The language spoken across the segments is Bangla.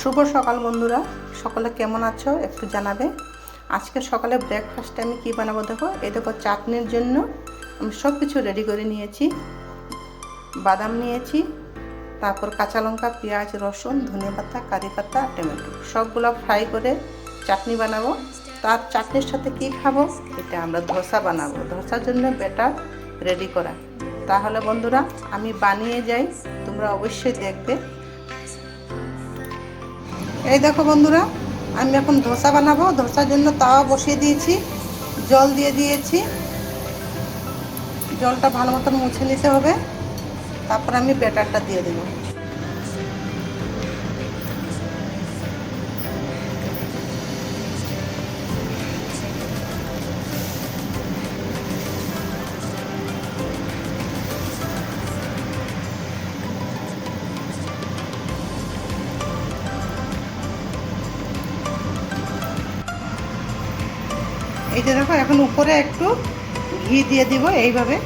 শুভ সকাল বন্ধুরা, সকলে কেমন আছো একটু জানাবে। আজকে সকালে ব্রেকফাস্টে আমি কি বানাবো দেখো। এই দেখো, চাটনির জন্য আমি সব কিছু রেডি করে নিয়েছি। বাদাম নিয়েছি, তারপর কাঁচা লঙ্কা, পেঁয়াজ, রসুন, ধনেপাতা, কারি পাতা, টমেটো সবগুলো ফ্রাই করে চাটনি বানাবো। তার চাটনির সাথে কি খাবো, এটা আমরা ধোসা বানাবো। ধোসার জন্য ব্যাটার রেডি করা। তাহলে বন্ধুরা আমি বানিয়ে যাই, তোমরা অবশ্যই দেখবে। এই দেখো বন্ধুরা, আমি এখন ধোসা বানাবো। ধোসার জন্য তাওয়া বসিয়ে দিয়েছি, জল দিয়ে দিয়েছি। জলটা ভালো মতন মুছে নিতে হবে। তারপর আমি ব্যাটারটা দিয়ে দেবো। এই যে দেখো, এখন উপরে একটু ঘি দিয়ে দিব এইভাবে।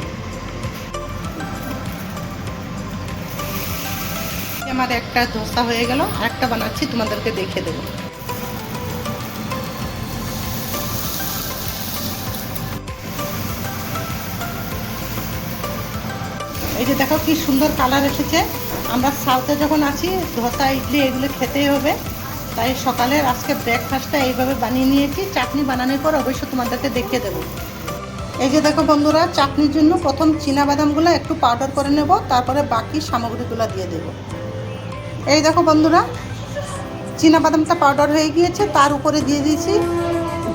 আমার একটা ধোসা হয়ে গেল, আরেকটা বানাচ্ছি, তোমাদেরকে দেখিয়ে দেবো। এই যে দেখো কি সুন্দর কালার এসেছে। আমরা সাউথে যখন আছি, ধোসা, ইডলি এগুলো খেতেই হবে। তাই সকালের আজকে ব্রেকফাস্টটা এইভাবে বানিয়ে নিয়েছি। চাটনি বানানোর পর অবশ্যই তোমাদেরকে দেখিয়ে দেবো। এই যে দেখো বন্ধুরা, চাটনির জন্য প্রথম বাদামগুলো একটু পাউডার করে নেব, তারপরে বাকি সামগ্রীগুলো দিয়ে দেব। এই দেখো বন্ধুরা, বাদামটা পাউডার হয়ে গিয়েছে। তার উপরে দিয়ে দিয়েছি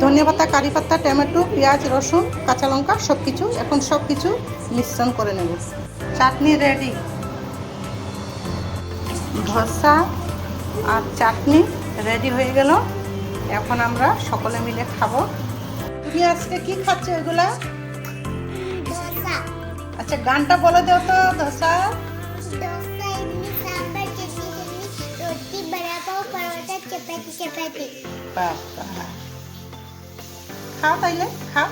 ধনেপাতা, কারি পাতা, টমেটো, পেঁয়াজ, রসুন, কাঁচা লঙ্কা সব কিছু। এখন সব কিছু মিশ্রণ করে নেব। চাটনি রেডি। ধোসা আর চাটনি রেডি হয়ে গেল। এখন আমরা সকলে মিলে খাবো। তুমি আজকে কি খাচ্ছ এগুলা? আচ্ছা, গানটা বলে দাও তো। ধোসা, বাবা, খাও তাইলে খাও।